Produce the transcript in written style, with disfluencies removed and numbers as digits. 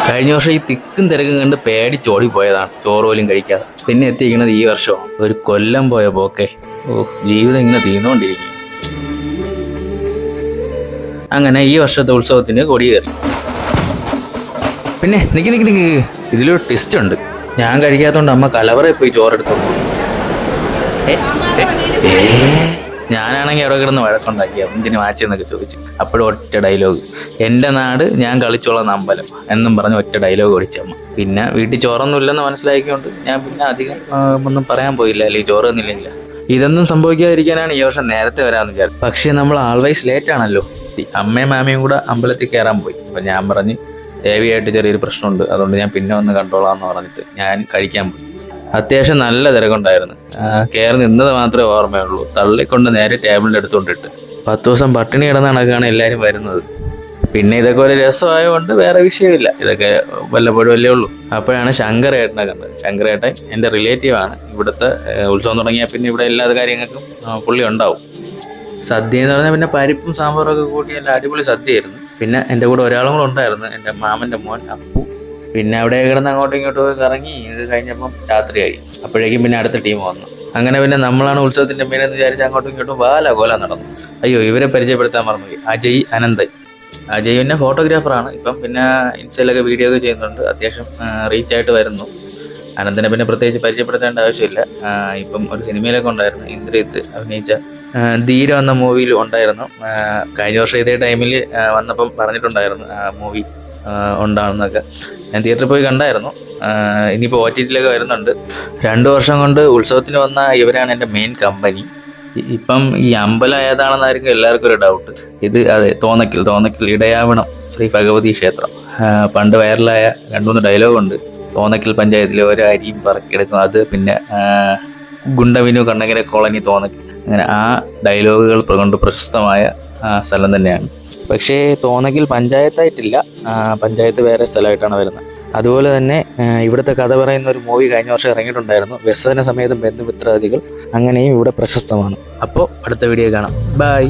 കഴിഞ്ഞ വർഷം ഈ തിക്കും തിരക്കും കണ്ട് പേടിച്ചോടി പോയതാണ്, ചോറ് പോലും കഴിക്കാതെ. പിന്നെ എത്തിയിരിക്കുന്നത് ഈ വർഷം ഒരു കൊല്ലം പോയ പോക്കെ. ജീവിതം ഇങ്ങനെ തീർന്നുകൊണ്ടിരിക്കും. അങ്ങനെ ഈ വർഷത്തെ ഉത്സവത്തിന് കൊടിയേറി. പിന്നെ നിക്ക് ഇതിലൊരു ട്വിസ്റ്റ് ഉണ്ട്. ഞാൻ കഴിക്കാത്തതുകൊണ്ട് അമ്മ കലവറയിൽ പോയി ചോറെടുത്തു. ഞാനാണെങ്കിൽ അവിടെ കിടന്ന് വഴക്കുണ്ടാക്കി, എന്തിനു മാച്ചെന്നൊക്കെ ചോദിച്ചു. അപ്പോഴും ഒറ്റ ഡയലോഗ്, എൻ്റെ നാട് ഞാൻ കളിച്ചോളാം അമ്പലം എന്നും പറഞ്ഞ് ഒറ്റ ഡയലോഗ് ഓടിച്ചമ്മ. പിന്നെ വീട്ടിൽ ചോറൊന്നും ഇല്ലെന്ന് മനസ്സിലാക്കിക്കൊണ്ട് ഞാൻ പിന്നെ അധികം ഒന്നും പറയാൻ പോയില്ല, അല്ലെങ്കിൽ ചോറ് തന്നില്ലെങ്കിൽ. ഇതൊന്നും സംഭവിക്കാതിരിക്കാനാണ് ഈ വർഷം നേരത്തെ വരാമെന്ന് വിചാരിച്ചു. പക്ഷേ നമ്മൾ ആൾവൈസ് ലേറ്റ് ആണല്ലോ. അമ്മയും മാമയും കൂടെ അമ്പലത്തിൽ കയറാൻ പോയി. അപ്പം ഞാൻ പറഞ്ഞ് ഹെവിയായിട്ട് ചെറിയൊരു പ്രശ്നമുണ്ട്, അതുകൊണ്ട് ഞാൻ പിന്നെ വന്ന് കണ്ടോളാം എന്ന് പറഞ്ഞിട്ട് ഞാൻ കഴിക്കാൻ പോയി. അത്യാവശ്യം നല്ല തിരക്കുണ്ടായിരുന്നു. കയറി നിന്നത് മാത്രമേ ഓർമ്മയുള്ളൂ. തള്ളിക്കൊണ്ട് നേരെ ടേബിളിൻ്റെ അടുത്തോണ്ടിട്ട് 10 ദിവസം പട്ടിണി കിടന്ന കണക്കാണ് എല്ലാവരും വരുന്നത്. പിന്നെ ഇതൊക്കെ ഒരു രസമായതുകൊണ്ട് വേറെ വിഷയമില്ല, ഇതൊക്കെ വല്ലപ്പോഴും അല്ലേ ഉള്ളൂ. അപ്പോഴാണ് ശങ്കരേട്ടനെ കണ്ടത്. ശങ്കരേട്ടൻ എൻ്റെ റിലേറ്റീവാണ്. ഇവിടുത്തെ ഉത്സവം തുടങ്ങിയാൽ പിന്നെ ഇവിടെ എല്ലാ കാര്യങ്ങൾക്കും പുള്ളി ഉണ്ടാവും. സദ്യ എന്ന് പറഞ്ഞാൽ പിന്നെ പരിപ്പും സാമ്പാറൊക്കെ കൂട്ടി നല്ല അടിപൊളി സദ്യയായിരുന്നു. പിന്നെ എൻ്റെ കൂടെ ഒരാളും കൂടെ ഉണ്ടായിരുന്നു, എൻ്റെ മാമൻ്റെ മോൻ അപ്പു. പിന്നെ അവിടെ കിടന്ന് അങ്ങോട്ടും ഇങ്ങോട്ടും പോയി കറങ്ങി. ഇത് കഴിഞ്ഞപ്പം രാത്രിയായി. അപ്പോഴേക്കും പിന്നെ അടുത്ത ടീം വന്നു. അങ്ങനെ പിന്നെ നമ്മളാണ് ഉത്സവത്തിൻ്റെ മെയിനെന്ന് വിചാരിച്ച് അങ്ങോട്ടും ഇങ്ങോട്ടും കോല നടന്നു. അയ്യോ, ഇവരെ പരിചയപ്പെടുത്താൻ മറന്നുപോയി. അജയ് അനന്തൻ. അജയ് പിന്നെ ഫോട്ടോഗ്രാഫറാണ്. ഇപ്പം പിന്നെ ഇൻസ്റ്റയിലൊക്കെ വീഡിയോ ഒക്കെ ചെയ്യുന്നുണ്ട്, അത്യാവശ്യം റീച്ചായിട്ട് വരുന്നു. അനന്തനെ പിന്നെ പ്രത്യേകിച്ച് പരിചയപ്പെടുത്തേണ്ട ആവശ്യമില്ല. ഇപ്പം ഒരു സിനിമയിലൊക്കെ ഉണ്ടായിരുന്നു, ഇന്ദ്രിയത്ത് അഭിനയിച്ച ധീരം എന്ന മൂവിയിൽ ഉണ്ടായിരുന്നു. കഴിഞ്ഞ വർഷം ഇതേ ടൈമിൽ വന്നപ്പം പറഞ്ഞിട്ടുണ്ടായിരുന്നു മൂവി ഉണ്ടാകുന്നൊക്കെ. ഞാൻ തിയേറ്ററിൽ പോയി കണ്ടായിരുന്നു. ഇനിയിപ്പോൾ OTT-ലൊക്കെ വരുന്നുണ്ട്. 2 വർഷം കൊണ്ട് ഉത്സവത്തിന് വന്ന ഇവരാണ് എൻ്റെ മെയിൻ കമ്പനി. ഇപ്പം ഈ അമ്പലം ഏതാണെന്നായിരിക്കും എല്ലാവർക്കും ഒരു ഡൗട്ട്. ഇത് അതെ, തോന്നക്കിൽ ഇടയാവണം ശ്രീ ഭഗവതി ക്ഷേത്രം. പണ്ട് വൈറലായ 2-3 ഡയലോഗുണ്ട്. തോന്നക്കിൽ പഞ്ചായത്തിലെ ഒരു അരിയും പറക്കിയെടുക്കും, അത് പിന്നെ ഗുണ്ടവിനു കണ്ണങ്കര കോളനി തോന്നക്കിൽ. അങ്ങനെ ആ ഡയലോഗുകൾ കൊണ്ട് പ്രശസ്തമായ സ്ഥലം തന്നെയാണ്. പക്ഷേ തോന്നക്കിൽ പഞ്ചായത്തായിട്ടില്ല, പഞ്ചായത്ത് വേറെ സ്ഥലമായിട്ടാണ് വരുന്നത്. അതുപോലെ തന്നെ ഇവിടുത്തെ കഥ പറയുന്ന ഒരു മൂവി കഴിഞ്ഞ വർഷം ഇറങ്ങിയിട്ടുണ്ടായിരുന്നു, വ്യസന സമേതം ബന്ധുമിത്രാദികൾ. അങ്ങനെയും ഇവിടെ പ്രശസ്തമാണ്. അപ്പോൾ അടുത്ത വീഡിയോ കാണാം. ബൈ.